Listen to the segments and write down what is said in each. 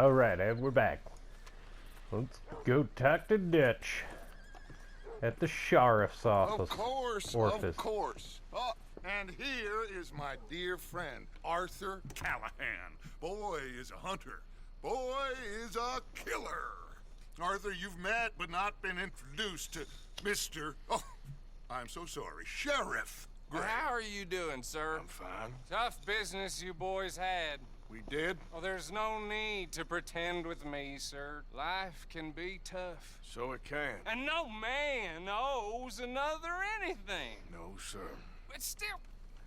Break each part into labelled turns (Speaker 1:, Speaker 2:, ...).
Speaker 1: Alright, and we're back. Let's go talk to Dutch at the sheriff's office.
Speaker 2: Of course. Oh, and here is my dear friend, Arthur Callahan. Boy is a hunter. Boy is a killer. Arthur, you've met but not been introduced to Mr. Oh, I'm so sorry, Sheriff Gray.
Speaker 3: How are you doing, sir?
Speaker 2: I'm fine.
Speaker 3: Tough business you boys had.
Speaker 2: We did?
Speaker 3: Well, there's no need to pretend with me, sir. Life can be tough.
Speaker 2: So it can.
Speaker 3: And no man owes another anything.
Speaker 2: No, sir.
Speaker 3: But still,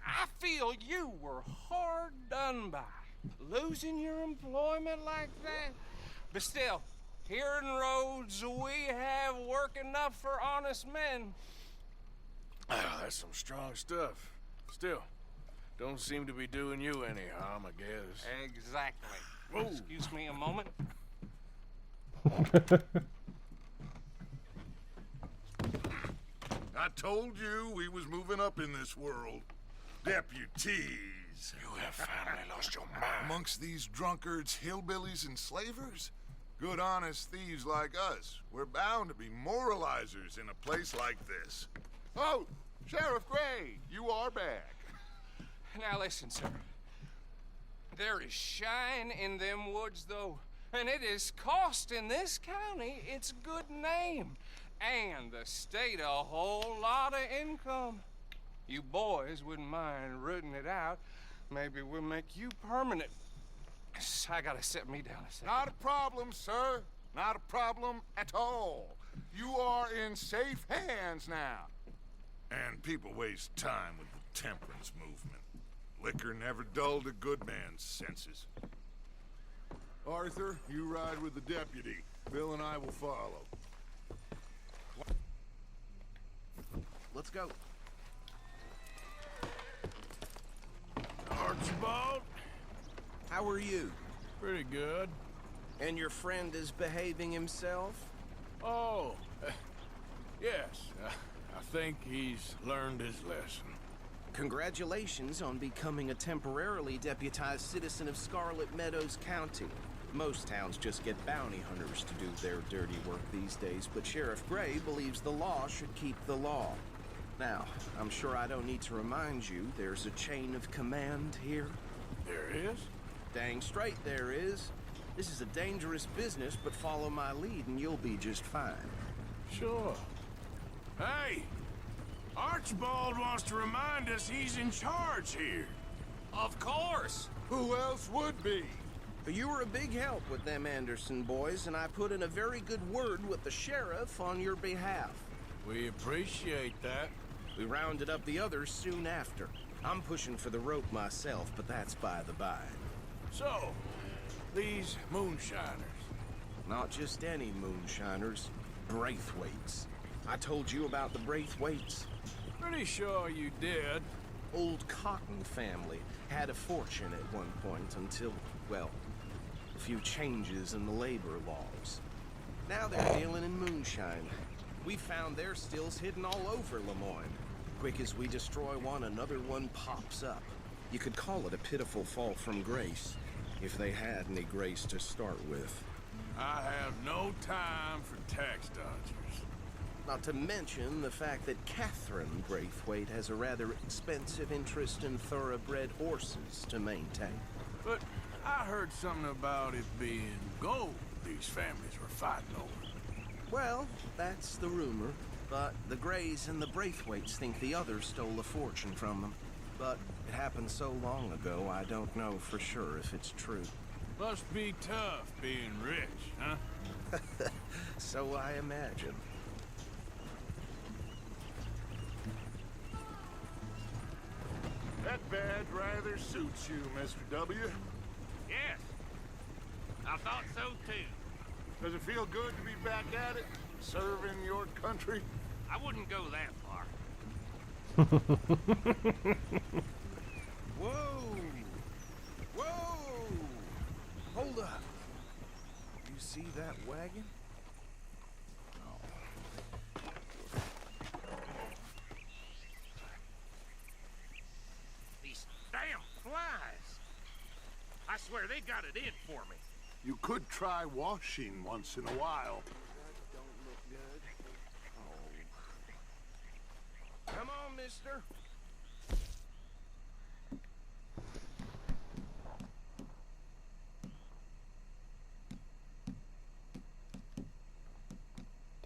Speaker 3: I feel you were hard done by. Losing your employment like that. But still, here in Rhodes, we have work enough for honest men.
Speaker 4: Oh, that's some strong stuff. Still, don't seem to be doing you any harm, I guess.
Speaker 3: Exactly.
Speaker 4: Whoa.
Speaker 3: Excuse me a moment.
Speaker 2: I told you we was moving up in this world. Deputize.
Speaker 4: You have finally lost your mind.
Speaker 2: Amongst these drunkards, hillbillies, and slavers? Good, honest thieves like us. We're bound to be moralizers in a place like this. Oh, Sheriff Gray, you are back.
Speaker 3: Now listen, sir. There is shine in them woods, though, and it is costing this county its good name, and the state a whole lot of income. You boys wouldn't mind rooting it out. Maybe we'll make you permanent. I gotta set me down a second.
Speaker 2: Not a problem, sir. Not a problem at all. You are in safe hands now. And people waste time with the temperance movement. Liquor never dulled a good man's senses. Arthur, you ride with the deputy. Bill and I will follow.
Speaker 5: Let's go.
Speaker 4: Archibald?
Speaker 5: How are you?
Speaker 4: Pretty good.
Speaker 5: And your friend is behaving himself?
Speaker 4: Oh, yes. I think he's learned his lesson.
Speaker 5: Congratulations on becoming a temporarily deputized citizen of Scarlet Meadows County. Most towns just get bounty hunters to do their dirty work these days, but Sheriff Gray believes the law should keep the law. Now, I'm sure I don't need to remind you there's a chain of command here.
Speaker 4: There is?
Speaker 5: Dang straight there is. This is a dangerous business, but follow my lead and you'll be just fine.
Speaker 4: Sure. Hey! Archibald wants to remind us he's in charge here.
Speaker 3: Of course.
Speaker 2: Who else would be?
Speaker 5: You were a big help with them Anderson boys, and I put in a very good word with the sheriff on your behalf.
Speaker 4: We appreciate that.
Speaker 5: We rounded up the others soon after. I'm pushing for the rope myself, but that's by the by.
Speaker 4: So, these moonshiners.
Speaker 5: Not just any moonshiners, Braithwaites. I told you about the Braithwaites.
Speaker 4: Pretty sure you did.
Speaker 5: Old Cotton family had a fortune at one point until, well, a few changes in the labor laws. Now they're dealing in moonshine. We found their stills hidden all over Lemoyne. Quick as we destroy one, another one pops up. You could call it a pitiful fall from grace, if they had any grace to start with.
Speaker 4: I have no time for tax dodgers.
Speaker 5: Not to mention the fact that Catherine Braithwaite has a rather expensive interest in thoroughbred horses to maintain.
Speaker 4: But I heard something about it being gold these families were fighting over.
Speaker 5: Well, that's the rumor. But the Grays and the Braithwaites think the others stole a fortune from them. But it happened so long ago, I don't know for sure if it's true.
Speaker 4: Must be tough being rich, huh?
Speaker 5: So I imagine.
Speaker 2: That badge rather suits you, Mr. W.
Speaker 6: Yes, I thought so too.
Speaker 2: Does it feel good to be back at it? Serving your country?
Speaker 6: I wouldn't go that far.
Speaker 5: Whoa! Whoa! Hold up. You see that wagon?
Speaker 6: These damn flies. I swear they got it in for me.
Speaker 2: You could try washing once in a while.
Speaker 5: That don't look good. Oh. Come on, mister.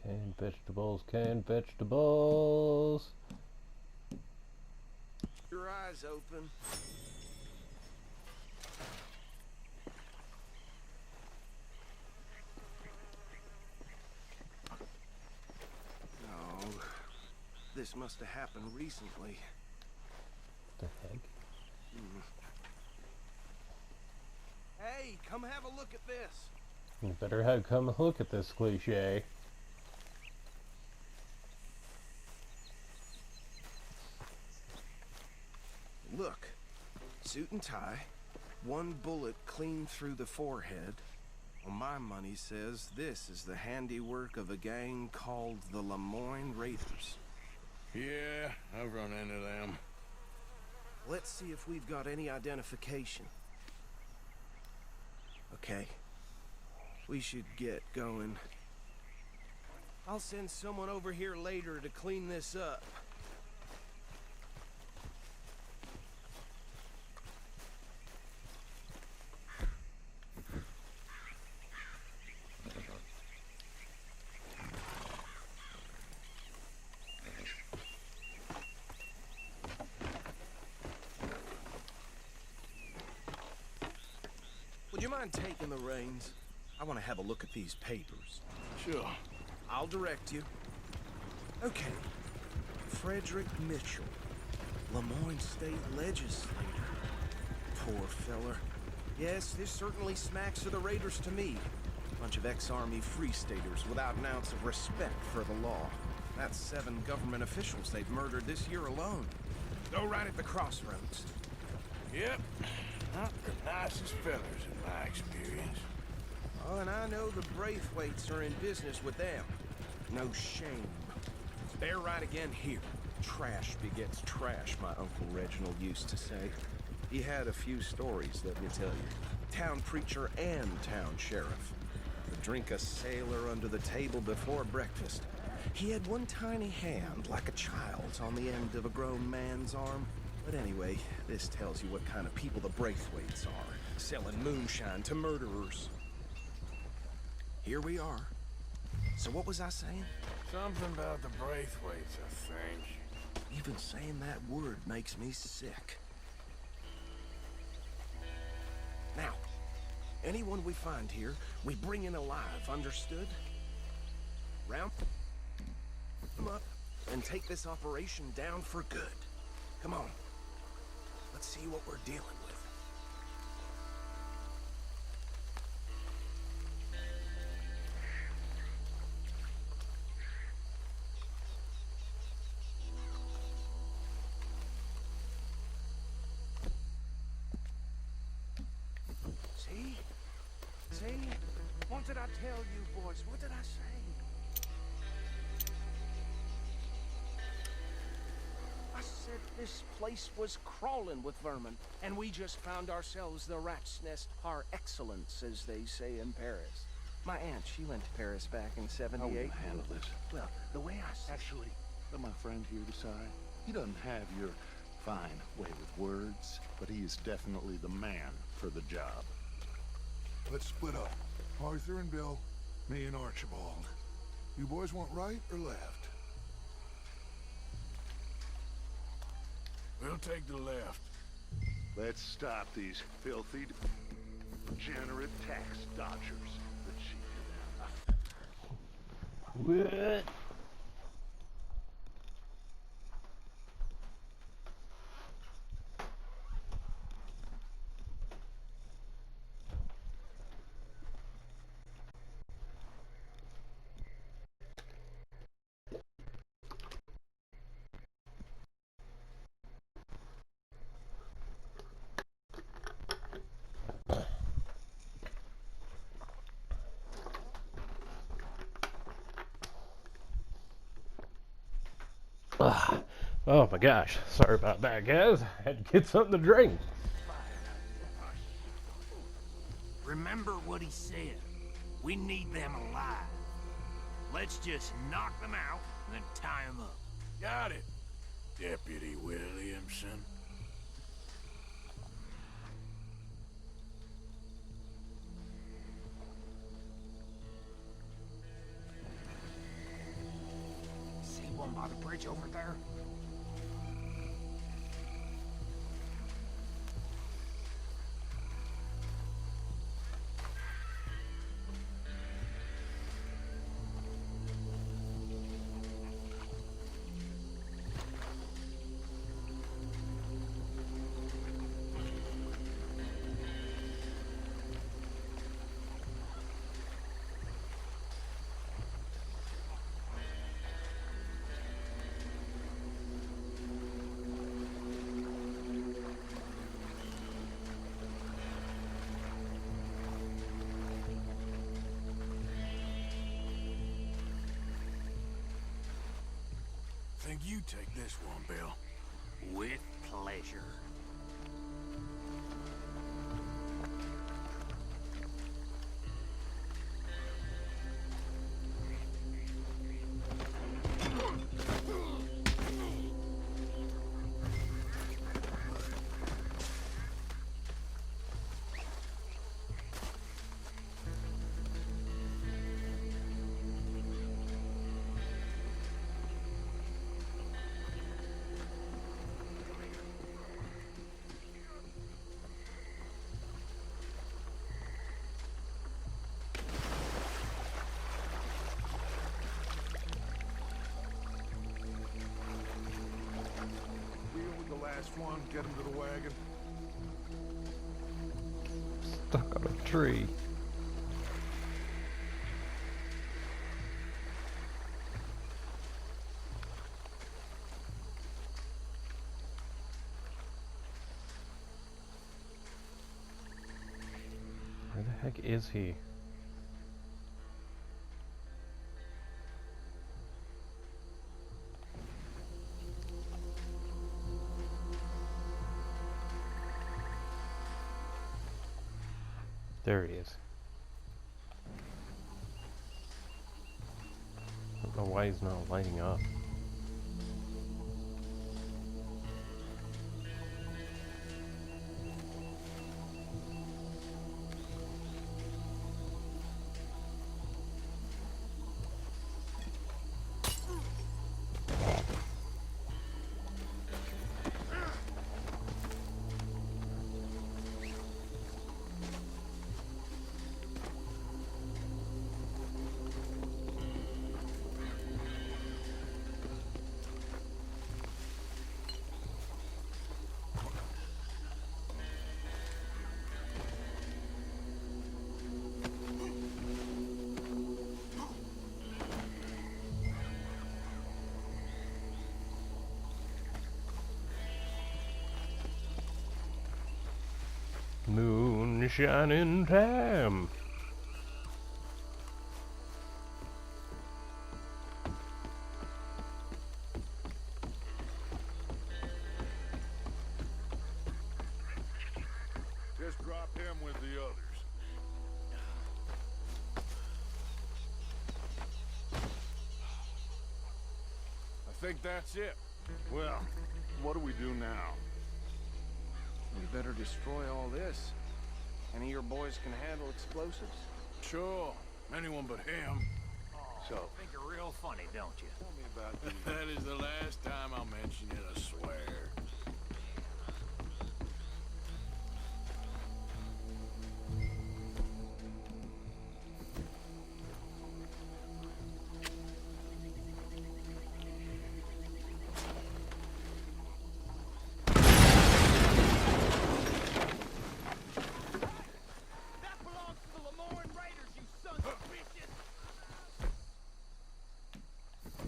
Speaker 1: Canned vegetables, canned vegetables.
Speaker 5: Your eyes open. No. This must have happened recently.
Speaker 1: The heck?
Speaker 5: Hey, come have a look at this.
Speaker 1: You better have come look at this cliche.
Speaker 5: Look, suit and tie, one bullet clean through the forehead. Well, my money says this is the handiwork of a gang called the Lemoyne Raiders.
Speaker 4: Yeah, I've run into them.
Speaker 5: Let's see if we've got any identification. Okay, we should get going. I'll send someone over here later to clean this up. Would you mind taking the reins? I want to have a look at these papers.
Speaker 4: Sure.
Speaker 5: I'll direct you. Okay. Frederick Mitchell, Lemoyne State Legislator. Poor feller. Yes, this certainly smacks of the Raiders to me. Bunch of ex-Army Free Staters without an ounce of respect for the law. That's 7 government officials they've murdered this year alone. Go right at the crossroads.
Speaker 4: Yep. Not the nicest fellas in my experience.
Speaker 5: Oh, and I know the Braithwaites are in business with them. No shame. They're right again here. Trash begets trash, my Uncle Reginald used to say. He had a few stories, let me tell you. Town preacher and town sheriff. Would drink a sailor under the table before breakfast. He had one tiny hand, like a child's, on the end of a grown man's arm. But anyway, this tells you what kind of people the Braithwaites are, selling moonshine to murderers. Here we are. So what was I saying?
Speaker 4: Something about the Braithwaites, I think.
Speaker 5: Even saying that word makes me sick. Now, anyone we find here, we bring in alive, understood? Round them up and take this operation down for good. Come on. Let's see what we're dealing with. See? See? What did I tell you, boys? What did I say? I said this place was crawling with vermin, and we just found ourselves the rat's nest par excellence, as they say in Paris. My aunt, she went to Paris back in '78.
Speaker 7: I wouldn't handle this.
Speaker 5: Well, the way I
Speaker 7: Actually, let my friend here decide. He doesn't have your fine way with words, but he is definitely the man for the job.
Speaker 2: Let's split up. Arthur and Bill, me and Archibald. You boys want right or left?
Speaker 4: We'll take the left.
Speaker 7: Let's stop these filthy, degenerate tax dodgers. Let's see.
Speaker 1: What? Oh my gosh, sorry about that, guys. Had to get something to drink.
Speaker 6: Remember what what he said. We need them alive. Let's just knock them out and then tie them up.
Speaker 4: Got it, Deputy Williamson.
Speaker 3: See one by the bridge over there?
Speaker 4: Think you take this one, Bill.
Speaker 6: With pleasure.
Speaker 2: Deal with the last one, get him to the wagon.
Speaker 1: Stuck on a tree. Where the heck is he? There he is. I don't know why he's not lighting up. Moonshine time.
Speaker 2: Just drop him with the others. I think that's it. Well, what do we do now?
Speaker 5: We better destroy all this. Any of your boys can handle explosives.
Speaker 4: Sure, anyone but him.
Speaker 6: So, think you're real funny, don't you?
Speaker 2: Tell me about these.
Speaker 4: That is the last time I'll mention it, I swear.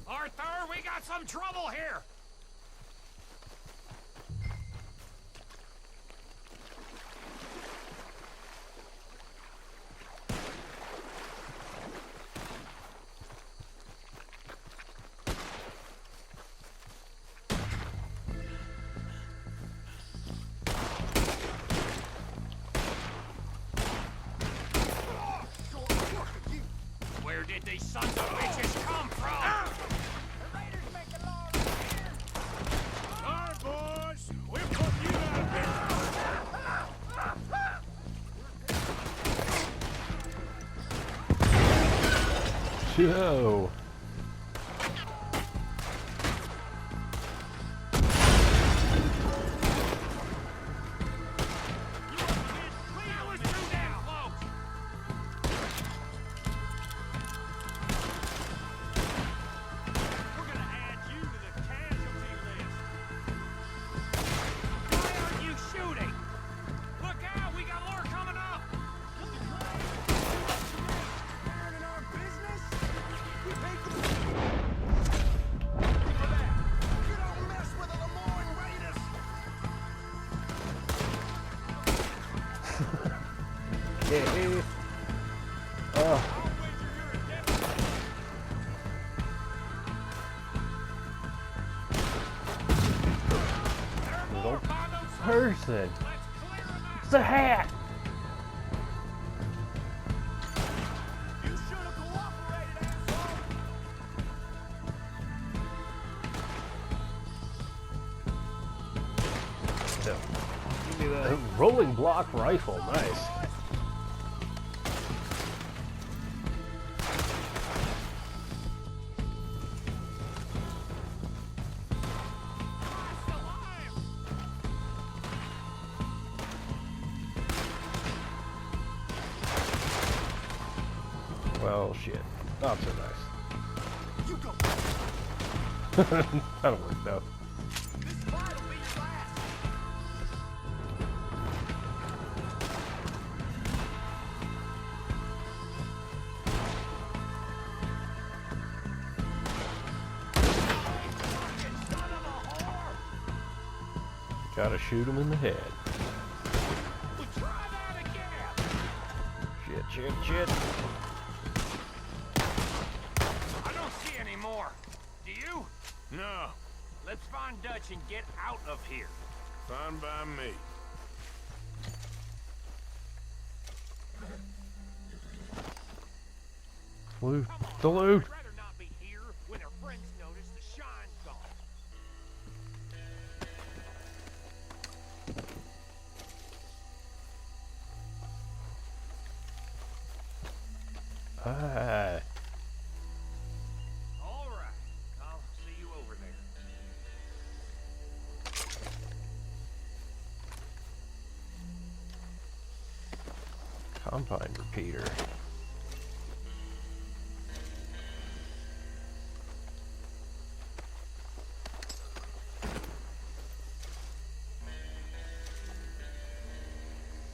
Speaker 6: Arthur, we got some trouble here! sons of bitches come from? All right, boys. We're putting you out of business.
Speaker 1: Joe. Yeah. Little person. It's a hat. A rolling block rifle, nice. Well, shit. Not so nice.
Speaker 2: You go.
Speaker 1: That'll work though.
Speaker 6: This fight will be your last.
Speaker 1: Gotta shoot him in the head.
Speaker 6: We'll try that again.
Speaker 1: Shit.
Speaker 6: I don't see any more. Do you?
Speaker 4: No,
Speaker 6: Let's find Dutch and get out of here.
Speaker 4: fine by me.
Speaker 1: Loot.
Speaker 6: Come on,
Speaker 1: The loot.
Speaker 6: I'd rather not be here when their friends notice the shine's gone.
Speaker 1: Ah.
Speaker 6: All right, I'll see you over there.
Speaker 1: Combine repeater.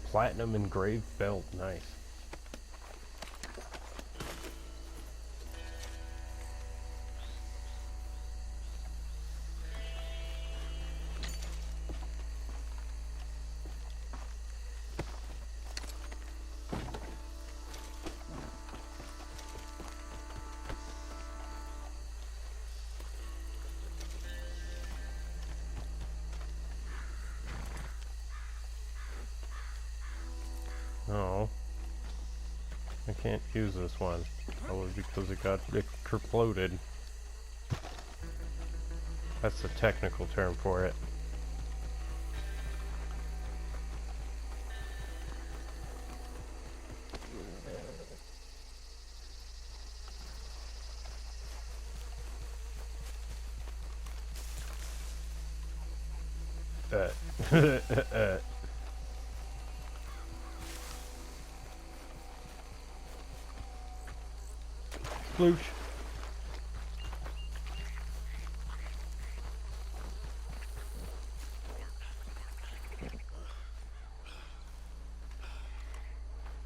Speaker 1: Platinum engraved belt, nice. No, I can't use this one. Probably because it got exploded. That's the technical term for it. Sploosh.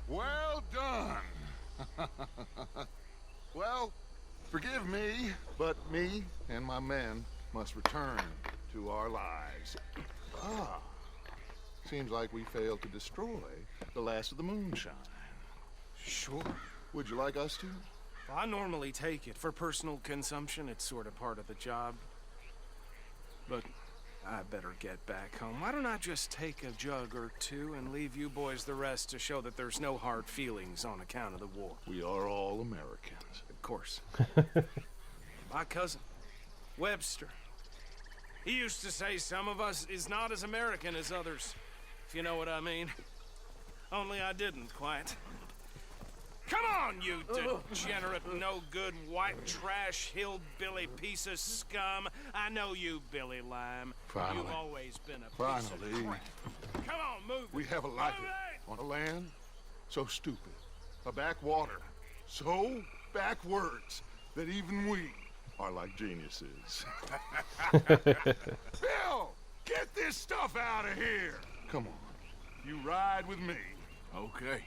Speaker 2: Well done. Well, forgive me, but me and my men must return to our lives. Ah, seems like we failed to destroy the last of the moonshine.
Speaker 5: Sure.
Speaker 2: Would you like us to?
Speaker 5: I normally take it. For personal consumption, it's sort of part of the job. But I better get back home. Why don't I just take a jug or two and leave you boys the rest to show that there's no hard feelings on account of the war?
Speaker 7: We are all Americans.
Speaker 5: Of course. My cousin, Webster, he used to say some of us is not as American as others, if you know what I mean. Only I didn't quite. Come on, you degenerate, no-good, white trash, hillbilly piece of scum. I know you, Billy Lime.
Speaker 2: Finally.
Speaker 5: You've always been a piece
Speaker 2: Finally.
Speaker 5: of crap. Come on, move it.
Speaker 2: We have a life
Speaker 5: Move it.
Speaker 2: on a land so stupid, a backwater so backwards that even we are like geniuses. Bill, get this stuff out of here. Come on, you ride with me.
Speaker 4: Okay.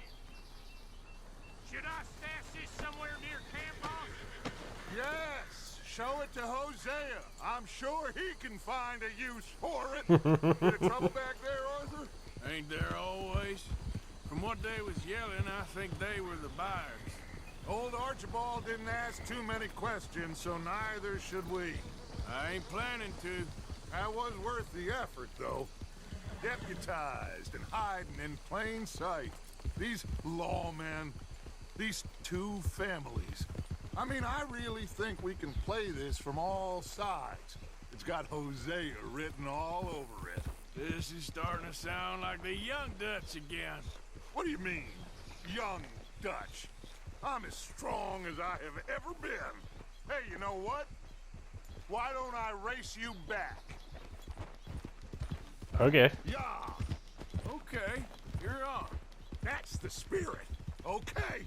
Speaker 6: Should I stash this somewhere near camp, boss?
Speaker 2: Yes, show it to Hosea. I'm sure he can find a use for it. Bit of trouble back there, Arthur?
Speaker 4: Ain't there always? From what they was yelling, I think they were the buyers.
Speaker 2: Old Archibald didn't ask too many questions, so neither should we.
Speaker 4: I ain't planning to.
Speaker 2: That was worth the effort, though. Deputized and hiding in plain sight. These lawmen, these two families. I mean, I really think we can play this from all sides. It's got Hosea written all over it.
Speaker 4: This is starting to sound like the Young Dutch again.
Speaker 2: What do you mean, young Dutch? I'm as strong as I have ever been. Hey, you know what? Why don't I race you back?
Speaker 1: Okay.
Speaker 2: Yeah,
Speaker 4: Okay, you're on.
Speaker 2: that's the spirit. Okay,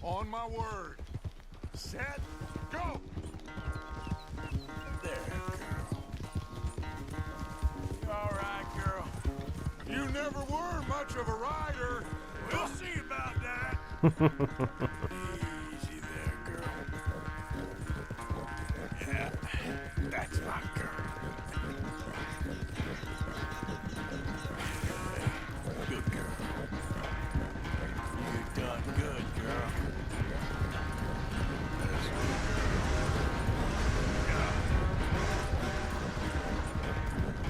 Speaker 2: on my word. Set, go!
Speaker 4: There, girl. You all right, girl?
Speaker 2: You never were much of a rider.
Speaker 4: We'll see about that. Easy there, girl. Yeah, that's my girl. Good girl. You done good, girl.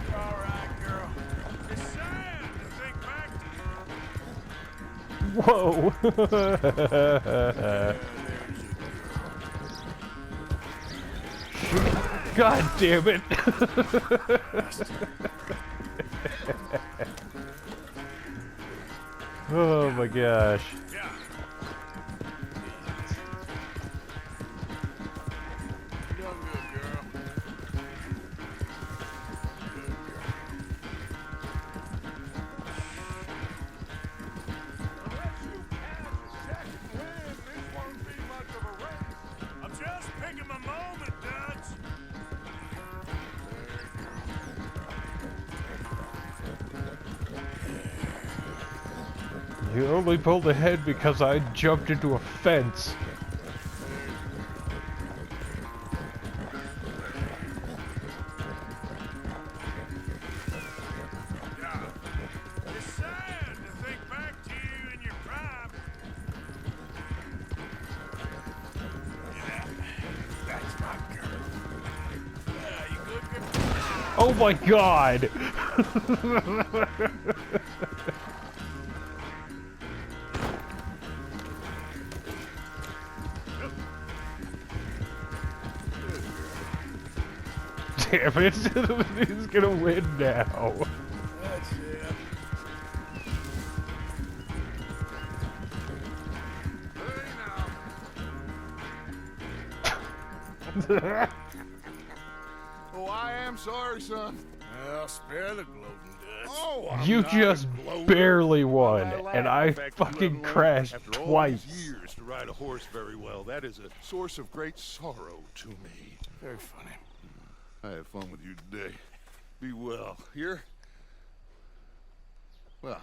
Speaker 4: You all right, girl? It's sad to think back to
Speaker 1: Whoa. God damn it. Oh my gosh.
Speaker 4: Yeah. You done good, girl. Good girl.
Speaker 2: Unless you catch a second wind, this won't be much of a race.
Speaker 4: I'm just picking my moment, Dutch.
Speaker 1: You only pulled ahead because I jumped into a fence.
Speaker 4: Yeah. It's sad to think back to you in your prime. Yeah, that's my girl. Yeah, you good, girl?
Speaker 1: Oh my god! Damn it, he's gonna win now.
Speaker 4: That's it.
Speaker 2: Hey, now. Oh, I am sorry, son.
Speaker 4: Well, spare the gloating, Dutch.
Speaker 2: Oh, I'm
Speaker 1: You
Speaker 2: not
Speaker 1: just
Speaker 2: a gloater.
Speaker 1: barely won,
Speaker 2: laugh.
Speaker 1: and I
Speaker 2: In fact, let
Speaker 1: fucking
Speaker 2: alone
Speaker 1: crashed
Speaker 2: after all
Speaker 1: twice.
Speaker 2: these years to ride a horse very well, that is a source of great sorrow to me.
Speaker 4: Very funny.
Speaker 2: I had fun with you today. Be well. Here? Well,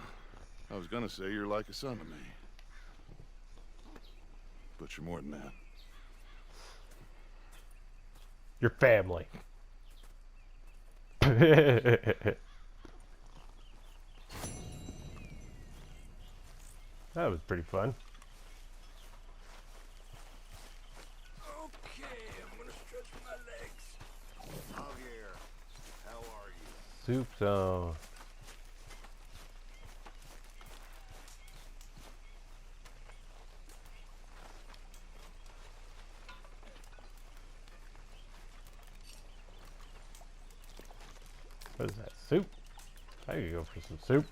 Speaker 2: I was gonna say you're like a son to me. But you're more than that.
Speaker 1: Your family. That was pretty fun.
Speaker 4: Okay, I'm gonna stretch my legs.
Speaker 7: Javier, how are you?
Speaker 1: Soup zone. What is that? Soup? I could go for some soup.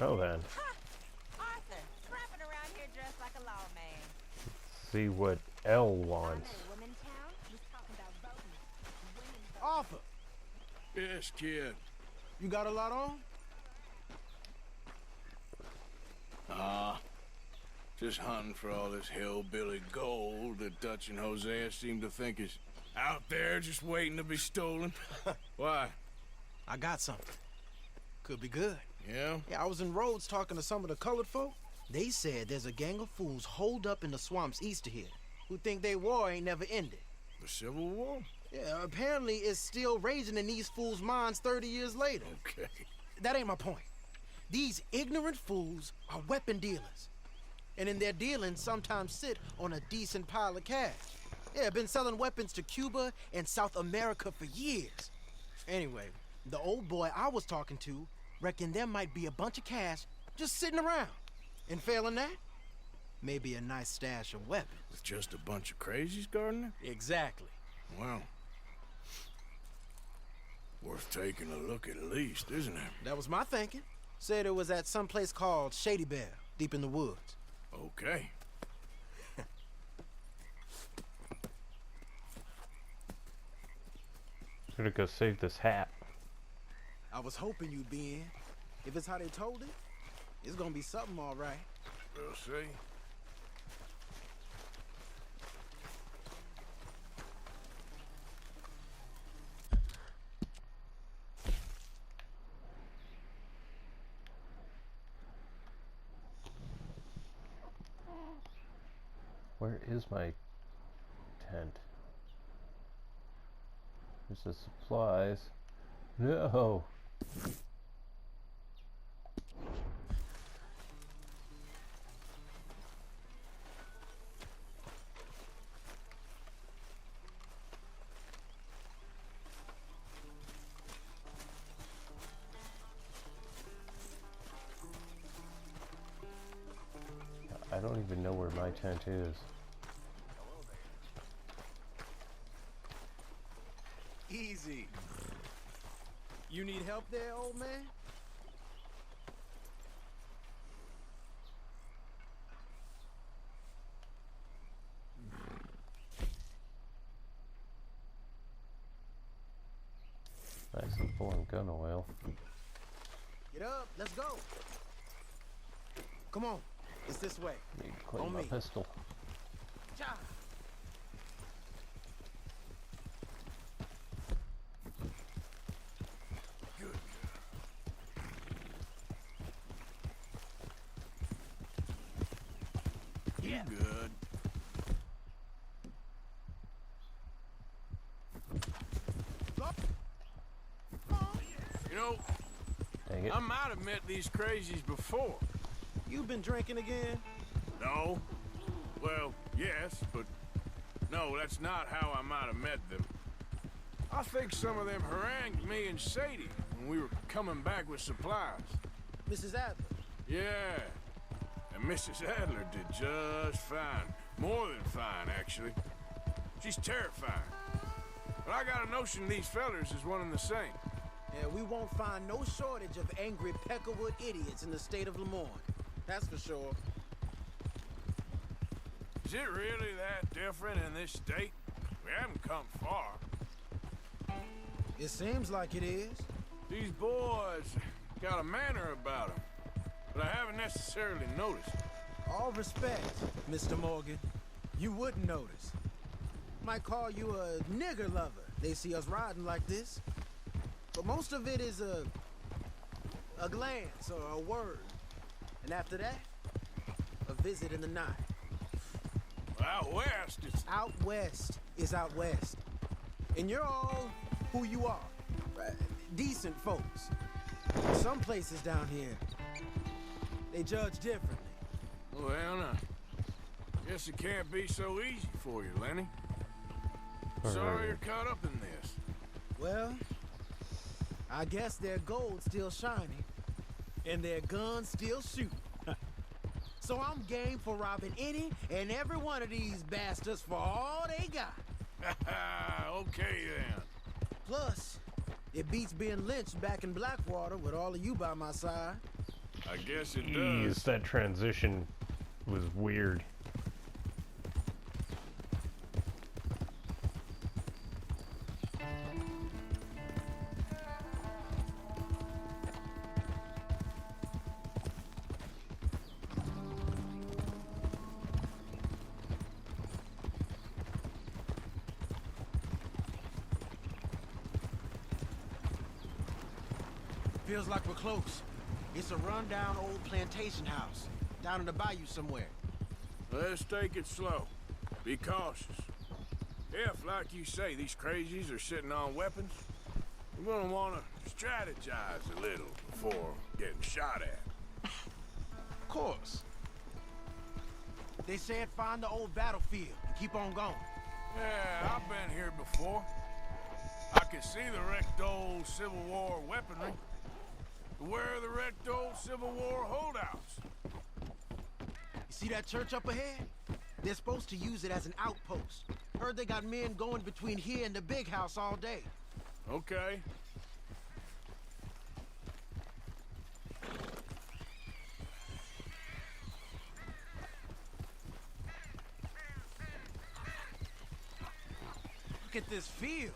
Speaker 1: Oh then.
Speaker 8: Arthur, trapping around here dressed like a lawman.
Speaker 1: See what L wants.
Speaker 9: Arthur,
Speaker 4: Yes, kid.
Speaker 9: you got a lot on?
Speaker 4: Just hunting for all this hillbilly gold that Dutch and Hosea seem to think is out there just waiting to be stolen. Why?
Speaker 9: I got something. Could be good.
Speaker 4: Yeah?
Speaker 9: Yeah, I was in Rhodes talking to some of the colored folk. They said there's a gang of fools holed up in the swamps east of here who think their war ain't never ended.
Speaker 4: The Civil War?
Speaker 9: Yeah, apparently it's still raging in these fools' minds 30 years later.
Speaker 4: Okay.
Speaker 9: That ain't my point. These ignorant fools are weapon dealers. And in their dealings sometimes sit on a decent pile of cash. Yeah, been selling weapons to Cuba and South America for years. Anyway, the old boy I was talking to reckoned there might be a bunch of cash just sitting around. And failing that, maybe a nice stash of weapons.
Speaker 4: With just a bunch of crazies, Gardner?
Speaker 9: Exactly.
Speaker 4: Well, worth taking a look at least, isn't it?
Speaker 9: That was my thinking. Said it was at some place called Shady Bear, deep in the woods.
Speaker 4: Okay.
Speaker 1: I'm gonna go save this hat.
Speaker 9: I was hoping you'd be in. If it's how they told it, it's gonna be something all right.
Speaker 4: We'll see.
Speaker 1: Where is my tent? There's the supplies. No! I don't even know where my tent is.
Speaker 9: Easy. You need help there, old man?
Speaker 1: Nice and full of gun oil.
Speaker 9: Get up, let's go. Come on, it's this way.
Speaker 1: Need to clean
Speaker 9: On
Speaker 1: my
Speaker 9: me.
Speaker 1: pistol.
Speaker 9: Cha.
Speaker 4: Yeah. Good. You know,
Speaker 1: Dang it.
Speaker 4: I might have met these crazies before.
Speaker 9: You been drinking again?
Speaker 4: No. Well, yes, but no, that's not how I might have met them. I think some of them harangued me and Sadie when we were coming back with supplies.
Speaker 9: Mrs. Adler.
Speaker 4: Yeah. And Mrs. Adler did just fine. More than fine, actually. She's terrifying. But I got a notion these fellers is one and the same.
Speaker 9: Yeah, we won't find no shortage of angry Peckerwood idiots in the state of Lemoyne. That's for sure.
Speaker 4: Is it really that different in this state? We haven't come far.
Speaker 9: It seems like it is.
Speaker 4: These boys got a manner about them, but I haven't necessarily noticed.
Speaker 9: All respect, Mr. Morgan. You wouldn't notice. Might call you a nigger lover. They see us riding like this. But most of it is a glance or a word. And after that, a visit in the night.
Speaker 4: Out west, it's...
Speaker 9: Out west is out west. And you're all who you are. Decent folks. Some places down here They judge differently.
Speaker 4: Well, now, guess it can't be so easy for you, Lenny. Sorry you're caught up in this.
Speaker 9: Well, I guess their gold's still shining, and their guns still shoot. So I'm game for robbing any and every one of these bastards for all they got.
Speaker 4: Okay, then.
Speaker 9: Plus, it beats being lynched back in Blackwater with all of you by my side.
Speaker 4: I guess it
Speaker 1: Jeez,
Speaker 4: does.
Speaker 1: that transition was weird.
Speaker 9: Feels like we're close. It's a rundown old plantation house, down in the bayou somewhere.
Speaker 4: Let's take it slow. Be cautious. If, like you say, these crazies are sitting on weapons, we're gonna want to strategize a little before getting shot at.
Speaker 9: Of course. They said find the old battlefield and keep on going.
Speaker 4: Yeah, I've been here before. I can see the wrecked old Civil War weaponry. Where are the wrecked old Civil War holdouts?
Speaker 9: You see that church up ahead? They're supposed to use it as an outpost. Heard they got men going between here and the big house all day.
Speaker 4: Okay.
Speaker 9: Look at this field.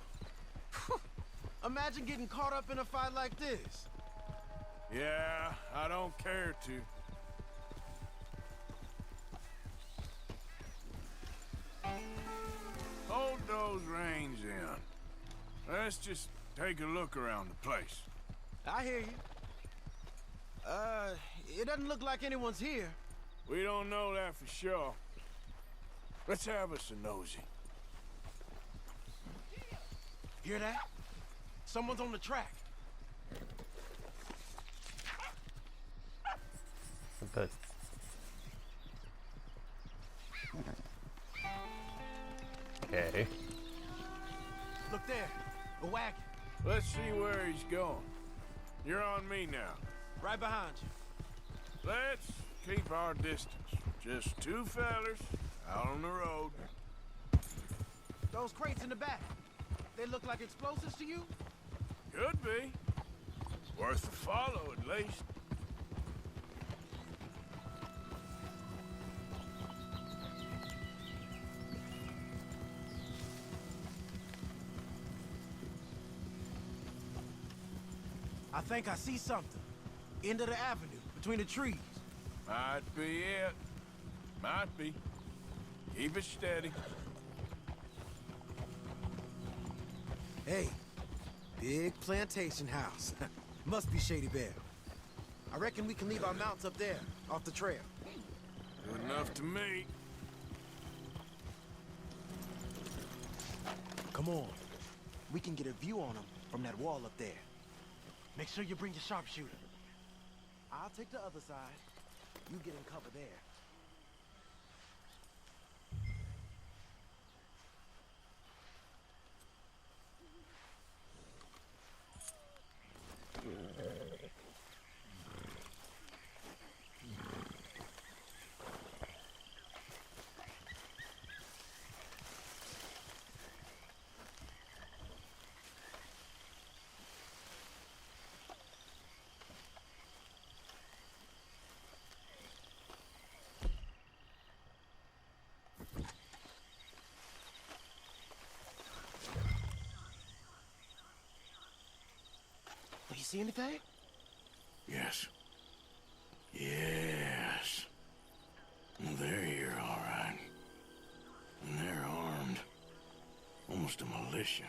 Speaker 9: Imagine getting caught up in a fight like this.
Speaker 4: Yeah, I don't care to. Hold those reins in. Let's just take a look around the place.
Speaker 9: I hear you. It doesn't look like anyone's here.
Speaker 4: We don't know that for sure. Let's have us a nosy.
Speaker 9: Hear that? Someone's on the track.
Speaker 1: But okay.
Speaker 9: Look there, a wagon.
Speaker 4: Let's see where he's going. You're on me now.
Speaker 9: Right behind you.
Speaker 4: Let's keep our distance. Just two fellers out on the road.
Speaker 9: Those crates in the back. They look like explosives to you?
Speaker 4: Could be. Worth a follow, at least.
Speaker 9: I think I see something. End of the avenue, between the trees.
Speaker 4: Might be it. Might be. Keep it steady.
Speaker 9: Hey, big plantation house. Must be Shady Bear. I reckon we can leave our mounts up there, off the trail.
Speaker 4: Good enough to me.
Speaker 9: Come on. We can get a view on them from that wall up there. Make sure you bring your sharpshooter. I'll take the other side. You get in cover there. You see anything?
Speaker 4: Yes. Yes. They're here, all right. And they're armed. Almost a militia.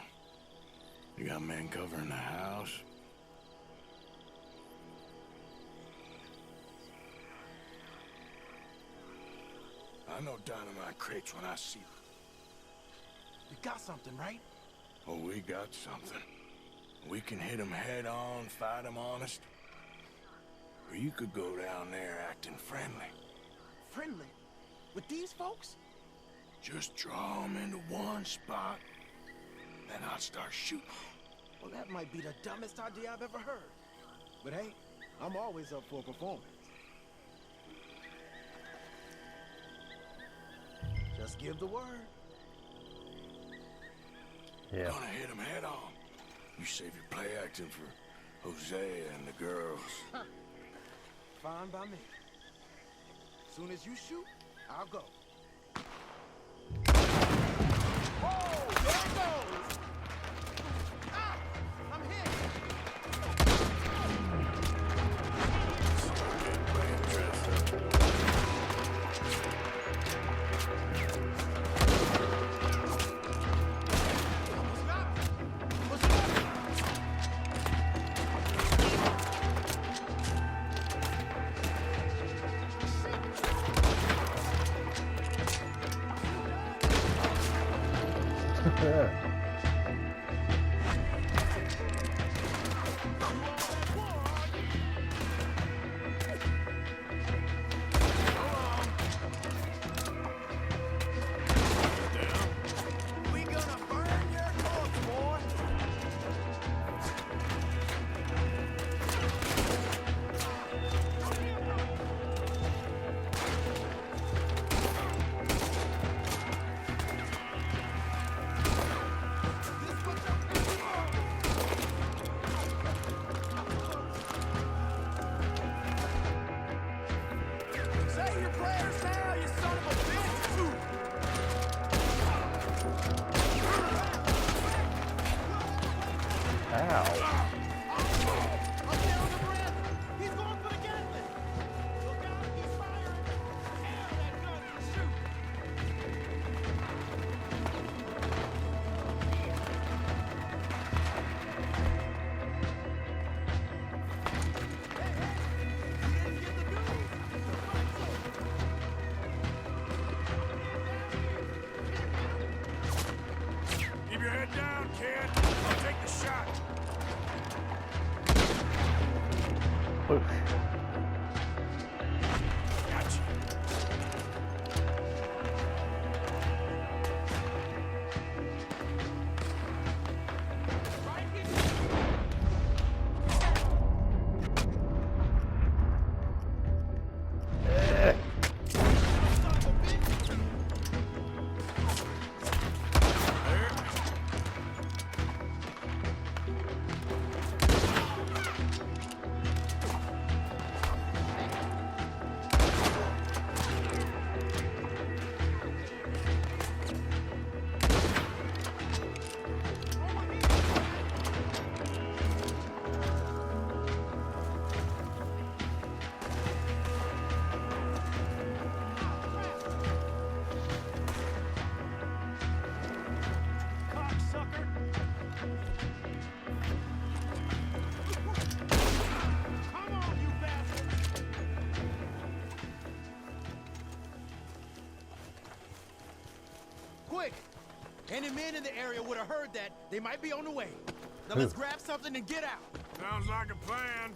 Speaker 4: You got men covering the house. I know dynamite crates when I see them.
Speaker 9: We got something, right?
Speaker 4: Oh, we got something. We can hit them head on, fight them honest. Or you could go down there acting friendly.
Speaker 9: Friendly? With these folks?
Speaker 4: Just draw them into one spot, then I'll start shooting.
Speaker 9: Well, that might be the dumbest idea I've ever heard. But hey, I'm always up for a performance. Just give the word.
Speaker 1: Yeah.
Speaker 4: Gonna hit them head on. You save your play acting for Hosea and the girls.
Speaker 9: Fine by me. Soon as you shoot, I'll go. Whoa! There it goes! Ah! I'm hit! Almost got him. Push it up. We gonna burn your corpse, boy. Say your prayers now, you son of a bitch!
Speaker 1: Ow.
Speaker 9: I'm down the breath. He's going for the Gatling. Look out, he's firing. Air that gun and shoot. Hey, you didn't get the news.
Speaker 4: Keep your head down, kid. I'll take the shot.
Speaker 1: Oof.
Speaker 4: Gotcha.
Speaker 9: Cocksucker. Come on, you bastard. Quick! Any men in the area would have heard that. They might be on the way. Now let's grab something and get out.
Speaker 4: Sounds like a plan.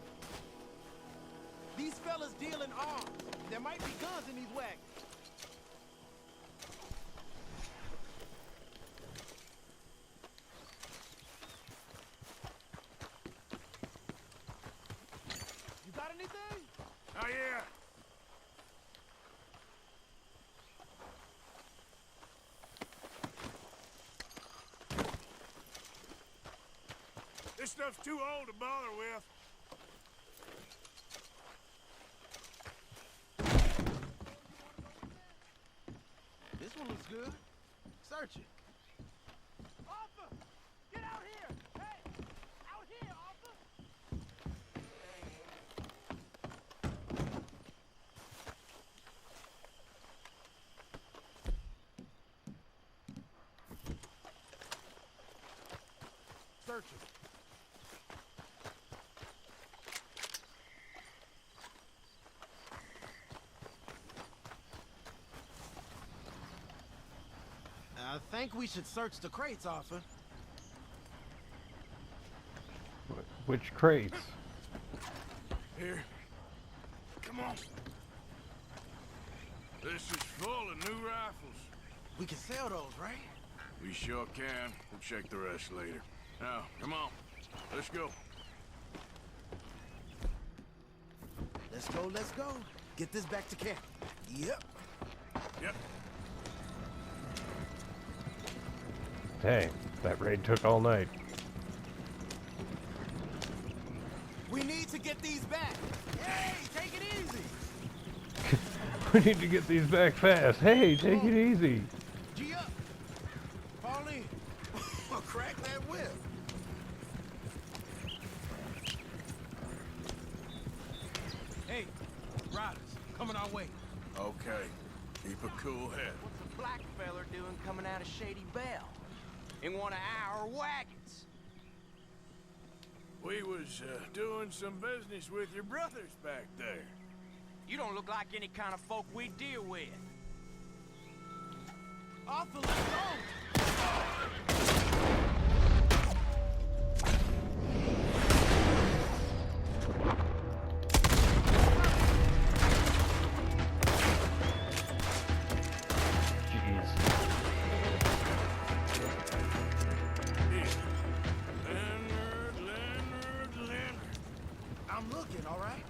Speaker 9: These fellas deal in arms. There might be guns in these wagons. You got anything?
Speaker 4: Oh, yeah. This stuff's too old to bother with.
Speaker 9: This one looks good. Search it. Arthur! Get out here! Hey! Out here, Arthur! Search it. I think we should search the crates, Arthur.
Speaker 1: Which crates?
Speaker 4: Here. come on. This is full of new rifles.
Speaker 5: We can sell those, right?
Speaker 4: We sure can. We'll check the rest later. Now, come on. Let's go.
Speaker 5: Let's go. Get this back to camp. Yep.
Speaker 4: Yep.
Speaker 1: Dang, that raid took all night.
Speaker 5: We need to get these back. Hey, take it easy.
Speaker 1: We need to get these back fast. Hey, take it easy.
Speaker 5: G up. Fall in. Crack that whip. Hey, riders, coming our way.
Speaker 4: Okay. Keep a cool head.
Speaker 10: What's a black feller doing coming out of Shady Belle? In one of our wagons?
Speaker 4: We was doing some business with your brothers back there.
Speaker 10: You don't look like any kind of folk we deal with.
Speaker 5: Arthur, let's go.
Speaker 1: Jeez.
Speaker 4: Leonard.
Speaker 5: I'm looking, all right?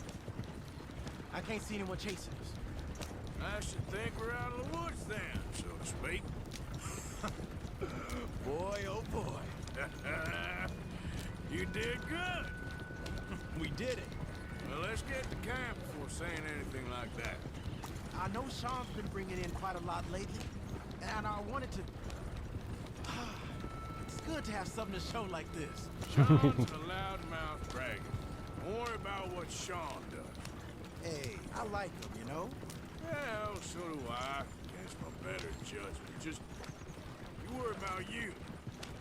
Speaker 5: I can't see anyone chasing us.
Speaker 4: I should think we're out of the woods then, so to speak.
Speaker 5: Boy, oh boy.
Speaker 4: You did good.
Speaker 5: We did it.
Speaker 4: Well, let's get to camp before saying anything like that.
Speaker 5: I know Sean's been bringing in quite a lot lately, and I wanted to... It's good to have something to show like this.
Speaker 4: Sean's a loudmouth bragger. Don't worry about what Sean does.
Speaker 5: Hey, I like him, you know?
Speaker 4: Well, so do I. Against my better judgment. Just, you worry about you.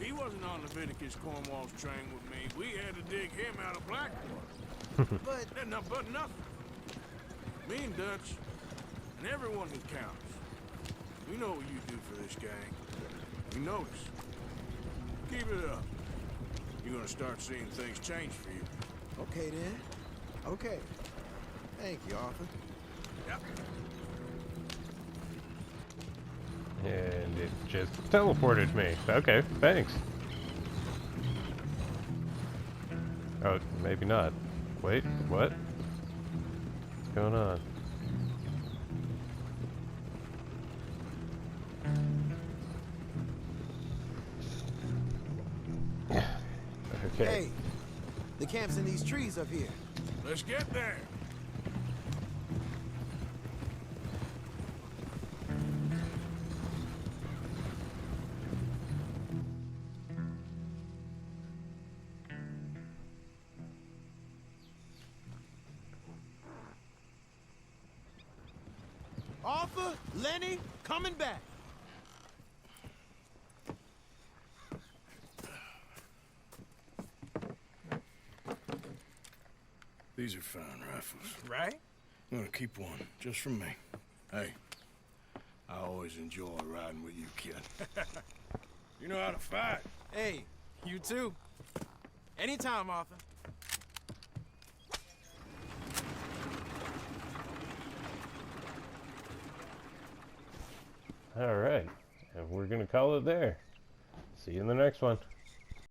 Speaker 4: He wasn't on Leviticus Cornwall's train with me. We had to dig him out of Blackwater.
Speaker 5: But...
Speaker 4: But nothing. Me and Dutch, and everyone who counts. We know what you do for this gang. We notice. Keep it up. You're gonna start seeing things change for you.
Speaker 5: Okay, then. Okay. Thank you, Arthur.
Speaker 4: Yep.
Speaker 1: And it just teleported me. Okay, thanks. Oh, maybe not. Wait, what? What's going on? Okay.
Speaker 5: Hey, the camp's in these trees up here.
Speaker 4: Let's get there.
Speaker 5: Arthur, Lenny, coming back.
Speaker 4: These are fine rifles.
Speaker 5: Right?
Speaker 4: I'm gonna keep one, just from me. Hey, I always enjoy riding with you, kid. You know how to fight.
Speaker 5: Hey, you too. Anytime, Arthur.
Speaker 1: All right, and we're gonna call it there. See you in the next one.